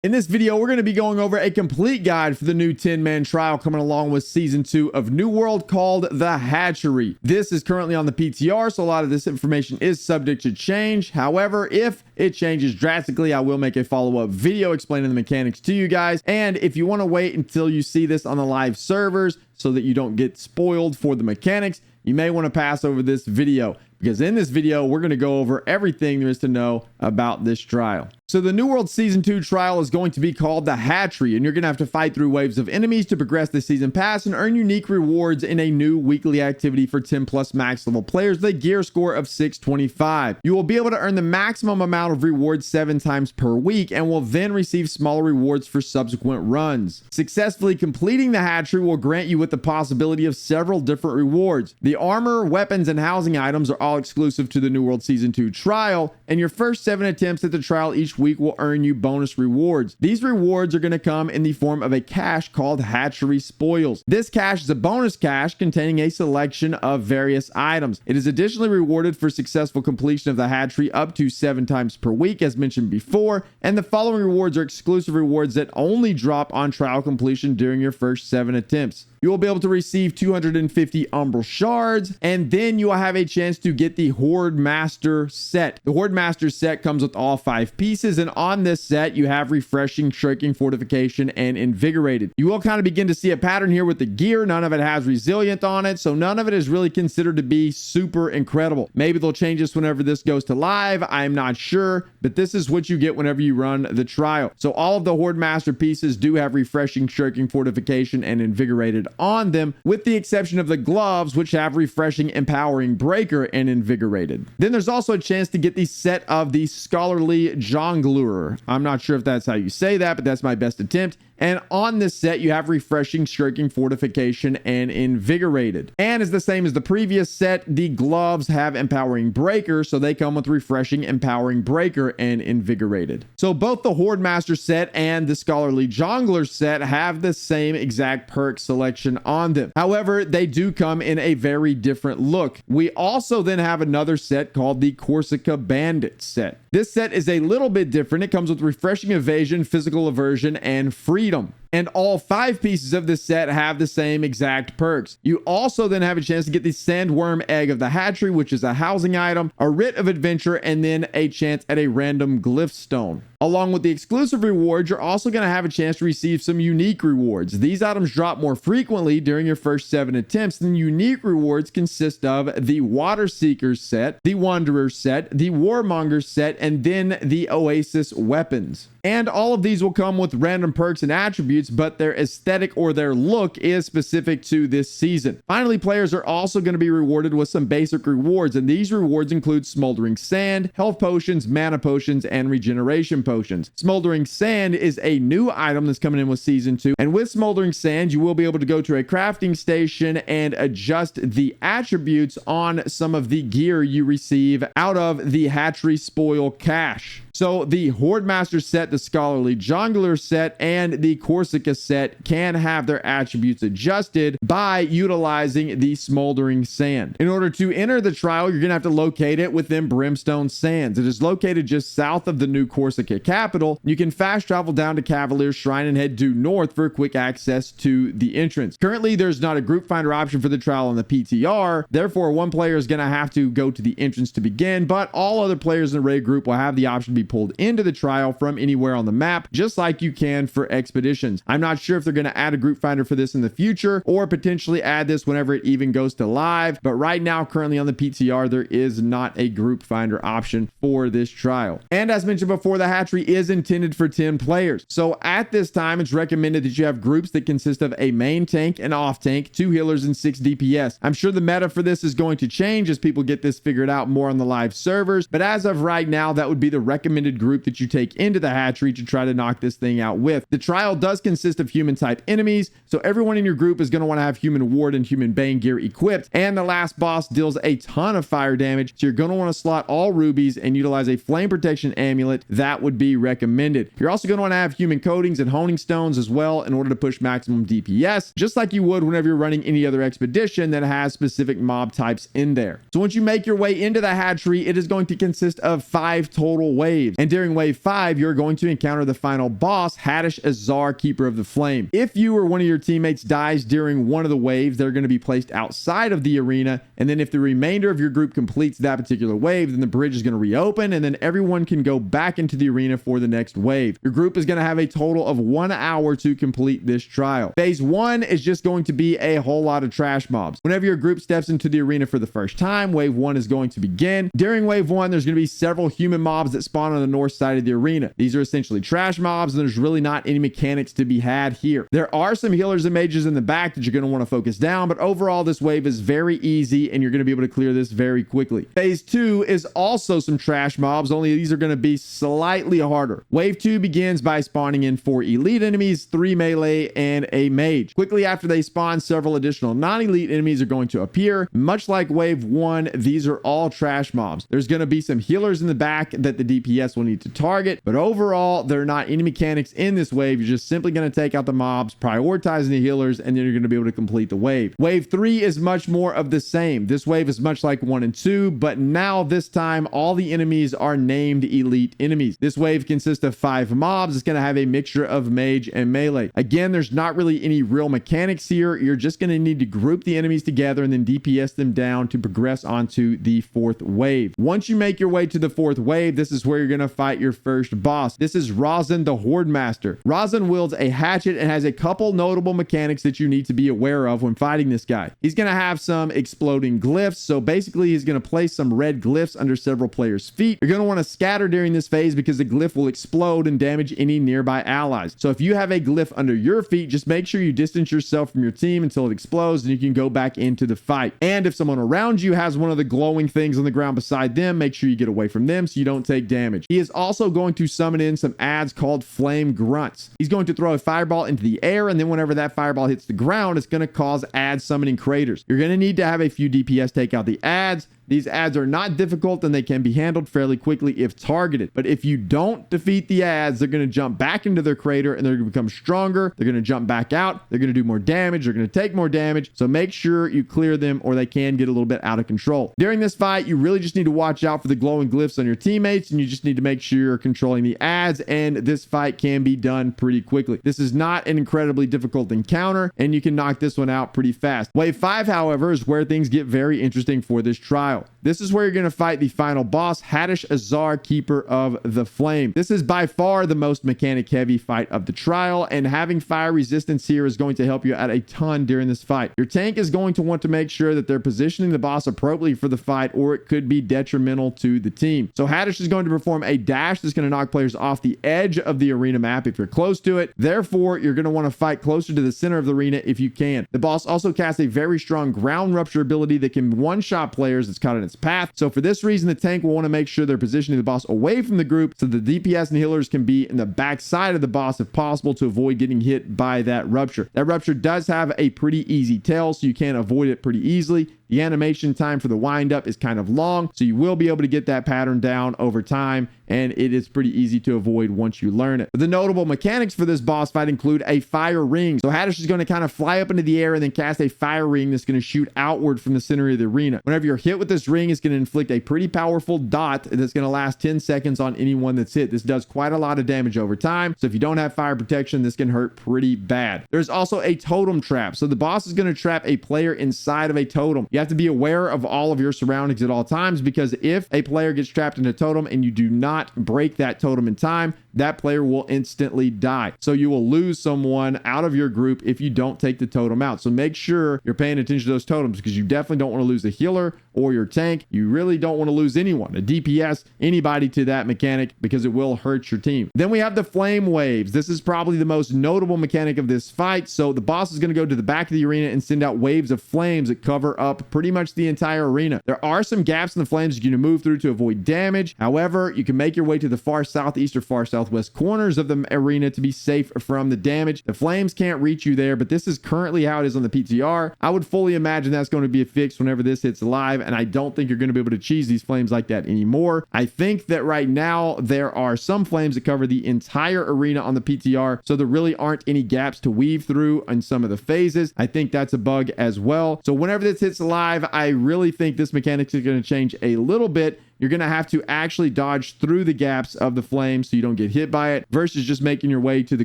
In this video, we're going to be going over a complete guide for the new 10-man trial coming along with Season 2 of New World called the Hatchery. This is currently on the PTR, so a lot of this information is subject to change. However, if it changes drastically, I will make a follow-up video explaining the mechanics to you guys. And if you want to wait until you see this on the live servers so that you don't get spoiled for the mechanics, you may want to pass over this video, because in this video, we're going to go over everything there is to know about this trial. So the New World Season 2 trial is going to be called the Hatchery, and you're going to have to fight through waves of enemies to progress the season pass and earn unique rewards in a new weekly activity for 10 plus max level players with a gear score of 625. You will be able to earn the maximum amount of rewards 7 times per week and will then receive smaller rewards for subsequent runs. Successfully completing the Hatchery will grant you with the possibility of several different rewards. The armor, weapons, and housing items are all exclusive to the New World Season 2 trial, and your first 7 attempts at the trial each week will earn you bonus rewards. These rewards are going to come in the form of a cache called Hatchery Spoils. This cache is a bonus cache containing a selection of various items. It is additionally rewarded for successful completion of the Hatchery up to 7 times per week, as mentioned before, and the following rewards are exclusive rewards that only drop on trial completion during your first 7 attempts. You will be able to receive 250 Umbral Shards, and then you will have a chance to get the Horde Master set. The Horde Master set comes with all 5 pieces, and on this set, you have Refreshing, Shrinking, Fortification, and Invigorated. You will kind of begin to see a pattern here with the gear. None of it has Resilient on it, so none of it is really considered to be super incredible. Maybe they'll change this whenever this goes to live. I'm not sure, but this is what you get whenever you run the trial. So all of the Horde Master pieces do have Refreshing, Shrinking, Fortification, and Invigorated on them, with the exception of the gloves, which have Refreshing, Empowering, Breaker, and Invigorated. Then there's also a chance to get the set of the Scholarly Jongler. I'm not sure if that's how you say that, but that's my best attempt. And on this set, you have Refreshing, Shrinking, Fortification, and Invigorated. And it's the same as the previous set. The gloves have Empowering Breaker, so they come with Refreshing, Empowering Breaker, and Invigorated. So both the Horde Master set and the Scholarly Jongler set have the same exact perk selection on them. However, they do come in a very different look. We also then have another set called the Corsica Bandit set. This set is a little bit different. It comes with Refreshing Evasion, Physical Aversion, and Freedom. And all 5 pieces of this set have the same exact perks. You also then have a chance to get the Sandworm Egg of the Hatchery, which is a housing item, a Writ of Adventure, and then a chance at a random Glyph Stone. Along with the exclusive rewards, you're also going to have a chance to receive some unique rewards. These items drop more frequently during your first 7 attempts, and unique rewards consist of the Water Seekers set, the Wanderer set, the Warmonger set, and then the Oasis weapons. And all of these will come with random perks and attributes, but their aesthetic or their look is specific to this season. Finally, players are also going to be rewarded with some basic rewards, and these rewards include Smoldering Sand, Health Potions, Mana Potions, and Regeneration Potions. Smoldering Sand is a new item that's coming in with Season 2, and with Smoldering Sand, you will be able to go to a crafting station and adjust the attributes on some of the gear you receive out of the Hatchery Spoil cache. So the Horde Master set, the Scholarly Jongler set, and the Corsica set can have their attributes adjusted by utilizing the Smoldering Sand. In order to enter the trial, you're going to have to locate it within Brimstone Sands. It is located just south of the new Corsica capital. You can fast travel down to Cavalier Shrine and head due north for quick access to the entrance. Currently, there's not a group finder option for the trial on the PTR. Therefore, one player is going to have to go to the entrance to begin, but all other players in the raid group will have the option to be pulled into the trial from anywhere on the map, just like you can for expeditions. I'm not sure if they're going to add a group finder for this in the future or potentially add this whenever it even goes to live, but right now, currently on the PTR, there is not a group finder option for this trial. And as mentioned before, the Hatchery is intended for 10 players. So at this time, it's recommended that you have groups that consist of a main tank, an off tank, 2 healers, and 6 DPS. I'm sure the meta for this is going to change as people get this figured out more on the live servers, but as of right now, that would be the recommended group that you take into the Hatchery to try to knock this thing out with. The trial does consist of human type enemies, so everyone in your group is going to want to have Human Ward and Human Bane gear equipped, and the last boss deals a ton of fire damage, so you're going to want to slot all rubies and utilize a flame protection amulet. That would be recommended. You're also going to want to have human coatings and honing stones as well in order to push maximum DPS, just like you would whenever you're running any other expedition that has specific mob types in there. So once you make your way into the Hatchery, it is going to consist of 5 total waves. waves. And during wave 5, you're going to encounter the final boss, Haddish Azar, Keeper of the Flame. If you or one of your teammates dies during one of the waves, they're going to be placed outside of the arena. And then if the remainder of your group completes that particular wave, then the bridge is going to reopen and then everyone can go back into the arena for the next wave. Your group is going to have a total of 1 hour to complete this trial. Phase 1 is just going to be a whole lot of trash mobs. Whenever your group steps into the arena for the first time, wave 1 is going to begin. During wave 1, there's going to be several human mobs that spawn on the north side of the arena. These are essentially trash mobs, and there's really not any mechanics to be had here. There are some healers and mages in the back that you're going to want to focus down, but overall this wave is very easy and you're going to be able to clear this very quickly. Phase 2 is also some trash mobs, only these are going to be slightly harder. Wave 2 begins by spawning in 4 elite enemies, 3 melee, and a mage. Quickly after they spawn, several additional non-elite enemies are going to appear. Much like wave 1, these are all trash mobs. There's going to be some healers in the back that the DPS will need to target, but overall there are not any mechanics in this wave. You're just simply going to take out the mobs, prioritizing the healers, and then you're going to be able to complete the wave. Wave 3 is much more of the same. This wave is much like 1 and 2, but now this time all the enemies are named elite enemies. This wave consists of 5 mobs. It's going to have a mixture of mage and melee. Again, there's not really any real mechanics here. You're just going to need to group the enemies together and then DPS them down to progress onto the 4th wave. Once you make your way to the 4th wave, this is where you're going to fight your first boss. This is Razan the Horde Master. Razan wields a hatchet and has a couple notable mechanics that you need to be aware of when fighting this guy. He's going to have some exploding glyphs. So basically he's going to place some red glyphs under several players' feet. You're going to want to scatter during this phase because the glyph will explode and damage any nearby allies. So if you have a glyph under your feet, just make sure you distance yourself from your team until it explodes and you can go back into the fight. And if someone around you has one of the glowing things on the ground beside them, make sure you get away from them so you don't take damage. He is also going to summon in some adds called Flame Grunts. He's going to throw a fireball into the air, and then whenever that fireball hits the ground, it's going to cause add summoning craters. You're going to need to have a few DPS take out the adds. These adds are not difficult and they can be handled fairly quickly if targeted. But if you don't defeat the adds, they're going to jump back into their crater and they're going to become stronger. They're going to jump back out. They're going to do more damage. They're going to take more damage. So make sure you clear them or they can get a little bit out of control. During this fight, you really just need to watch out for the glowing glyphs on your teammates, and you just need to make sure you're controlling the adds, and this fight can be done pretty quickly. This is not an incredibly difficult encounter and you can knock this one out pretty fast. Wave 5, however, is where things get very interesting for this trial. This is where you're going to fight the final boss, Haddish Azar, Keeper of the Flame. This is by far the most mechanic heavy fight of the trial, and having fire resistance here is going to help you out a ton during this fight. Your tank is going to want to make sure that they're positioning the boss appropriately for the fight, or it could be detrimental to the team. So Haddish is going to perform a dash that's going to knock players off the edge of the arena map if you're close to it. Therefore, you're going to want to fight closer to the center of the arena if you can. The boss also casts a very strong ground rupture ability that can one-shot players that's caught in its path. So for this reason, the tank will want to make sure they're positioning the boss away from the group so the DPS and healers can be in the back side of the boss if possible to avoid getting hit by that rupture. That rupture does have a pretty easy tail, so you can avoid it pretty easily. The animation time for the wind up is kind of long, so you will be able to get that pattern down over time, and it is pretty easy to avoid once you learn it. But the notable mechanics for this boss fight include a fire ring. So Haddish is going to kind of fly up into the air and then cast a fire ring that's going to shoot outward from the center of the arena. Whenever you're hit with this ring, it's going to inflict a pretty powerful dot that's going to last 10 seconds on anyone that's hit. This does quite a lot of damage over time, so if you don't have fire protection, this can hurt pretty bad. There's also a totem trap. So the boss is going to trap a player inside of a totem. You have to be aware of all of your surroundings at all times, because if a player gets trapped in a totem and you do not break that totem in time, that player will instantly die. So you will lose someone out of your group if you don't take the totem out. So make sure you're paying attention to those totems, because you definitely don't want to lose a healer or your tank. You really don't want to lose anyone, a DPS, anybody to that mechanic, because it will hurt your team. Then we have the flame waves. This is probably the most notable mechanic of this fight. So the boss is going to go to the back of the arena and send out waves of flames that cover up pretty much the entire arena. There are some gaps in the flames you can move through to avoid damage. However, you can make your way to the far southeast or far southwest corners of the arena to be safe from the damage. The flames can't reach you there, but this is currently how it is on the PTR. I would fully imagine that's going to be fixed whenever this hits live, and I don't think you're going to be able to cheese these flames like that anymore. I think that right now there are some flames that cover the entire arena on the PTR, so there really aren't any gaps to weave through in some of the phases. I think that's a bug as well. So whenever this hits live, I really think this mechanic is going to change a little bit. you're going to have to actually dodge through the gaps of the flame so you don't get hit by it versus just making your way to the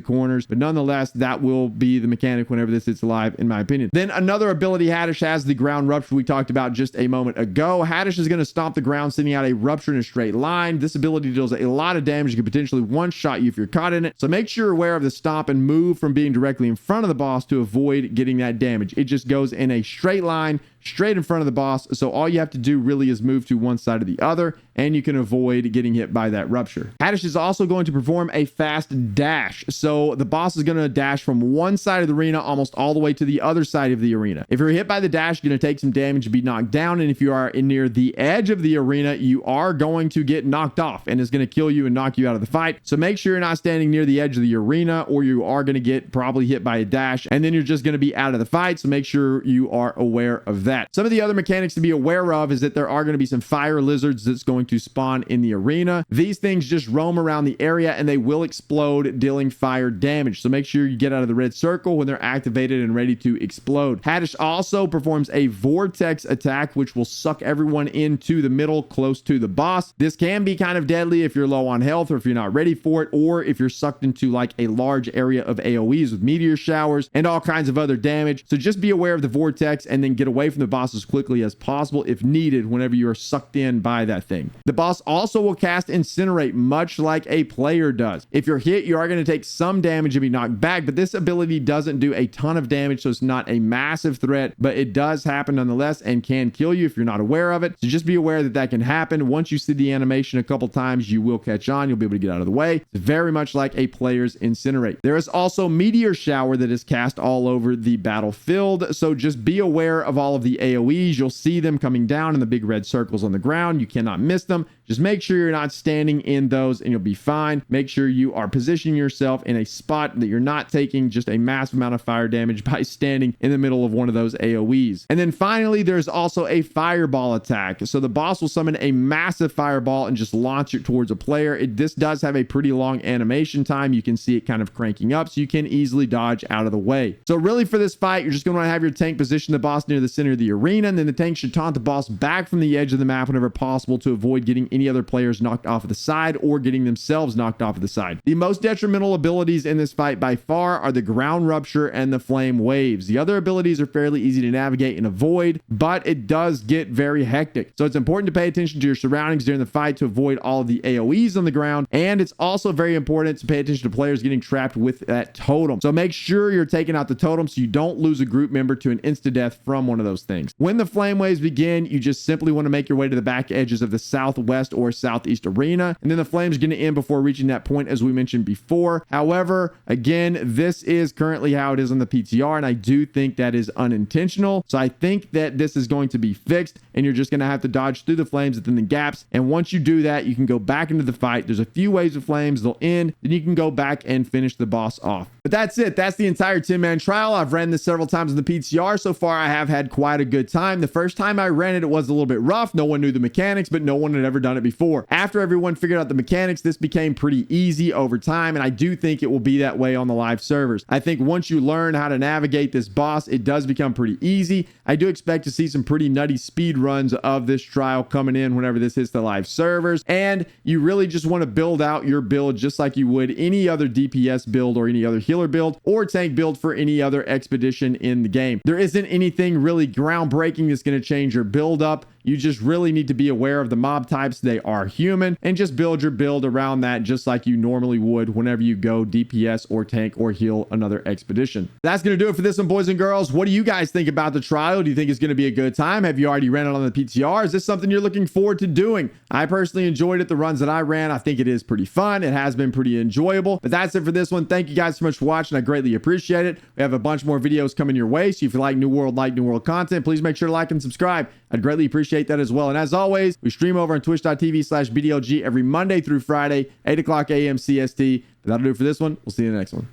corners. But nonetheless, that will be the mechanic whenever this hits alive, in my opinion. Then another ability Haddish has, the ground rupture we talked about just a moment ago. Haddish is going to stomp the ground, sending out a rupture in a straight line. This ability deals a lot of damage. It can potentially one-shot you if you're caught in it. So make sure you're aware of the stomp and move from being directly in front of the boss to avoid getting that damage. It just goes in a straight line, straight in front of the boss. So all you have to do really is move to one side or the other, and you can avoid getting hit by that rupture. Haddish is also going to perform a fast dash. So the boss is going to dash from one side of the arena almost all the way to the other side of the arena. If you're hit by the dash, you're going to take some damage and be knocked down. And if you are near the edge of the arena, you are going to get knocked off, and it's going to kill you and knock you out of the fight. So make sure you're not standing near the edge of the arena, or you are going to get probably hit by a dash, and then you're just going to be out of the fight. So make sure you are aware of that. Some of the other mechanics to be aware of is that there are going to be some fire lizards that's going to spawn in the arena. These things just roam around the area and they will explode, dealing fire damage. So make sure you get out of the red circle when they're activated and ready to explode. Haddish also performs a vortex attack, which will suck everyone into the middle close to the boss. This can be kind of deadly if you're low on health, or if you're not ready for it, or if you're sucked into like a large area of AoEs with meteor showers and all kinds of other damage. So just be aware of the vortex and then get away from the boss as quickly as possible if needed whenever you are sucked in by that thing. The boss also will cast Incinerate, much like a player does. If you're hit, you are going to take some damage and be knocked back, but this ability doesn't do a ton of damage, so it's not a massive threat, but it does happen nonetheless and can kill you if you're not aware of it. So just be aware that that can happen. Once you see the animation a couple times, you will catch on. You'll be able to get out of the way. It's very much like a player's Incinerate. There is also Meteor Shower that is cast all over the battlefield, so just be aware of all of the AoEs. You'll see them coming down in the big red circles on the ground. You cannot miss them. Just make sure you're not standing in those and you'll be fine. Make sure you are positioning yourself in a spot that you're not taking just a massive amount of fire damage by standing in the middle of one of those AoEs. And then finally, there's also a fireball attack. So the boss will summon a massive fireball and just launch it towards a player. This does have a pretty long animation time. You can see it kind of cranking up, so you can easily dodge out of the way. So really for this fight, you're just going to want to have your tank position the boss near the center of the arena, and then the tank should taunt the boss back from the edge of the map whenever possible to avoid getting any other players knocked off of the side or getting themselves knocked off of the side. The most detrimental abilities in this fight by far are the ground rupture and the flame waves. The other abilities are fairly easy to navigate and avoid, but it does get very hectic. So it's important to pay attention to your surroundings during the fight to avoid all of the AoEs on the ground, and it's also very important to pay attention to players getting trapped with that totem. So make sure you're taking out the totem so you don't lose a group member to an insta-death from one of those things. When the flame waves begin, you just simply want to make your way to the back edges of the southwest or southeast arena, and then the flames are going to end before reaching that point as we mentioned before. However, again, this is currently how it is on the PTR, and I do think that is unintentional. So I think that this is going to be fixed, and you're just going to have to dodge through the flames within the gaps. And once you do that, you can go back into the fight. There's a few waves of flames, they'll end, then you can go back and finish the boss off. But that's it. That's the entire 10-man trial. I've ran this several times in the PTR. So far, I have had quite a good time. The first time I ran it, it was a little bit rough. No one knew the mechanics, but no one had ever done it before. After everyone figured out the mechanics, this became pretty easy over time, and I do think it will be that way on the live servers. I think once you learn how to navigate this boss, it does become pretty easy. I do expect to see some pretty nutty speed runs of this trial coming in whenever this hits the live servers, and you really just want to build out your build just like you would any other DPS build or any other healer build or tank build for any other expedition in the game. There isn't anything really groundbreaking that's going to change your build up. You just really need to be aware of the mob types. They are human, and just build your build around that just like you normally would whenever you go DPS or tank or heal another expedition. That's going to do it for this one, boys and girls. What do you guys think about the trial? Do you think it's going to be a good time? Have you already ran it on the PTR? Is this something you're looking forward to doing? I personally enjoyed it. The runs that I ran, I think it is pretty fun. It has been pretty enjoyable. But that's it for this one. Thank you guys so much for watching. I greatly appreciate it. We have a bunch more videos coming your way, so if you like New World content, please make sure to like and subscribe. I'd greatly appreciate that as well. And as always, we stream over on twitch.tv/BDLG every Monday through Friday, 8 o'clock a.m. CST. That'll do it for this one. We'll see you in the next one.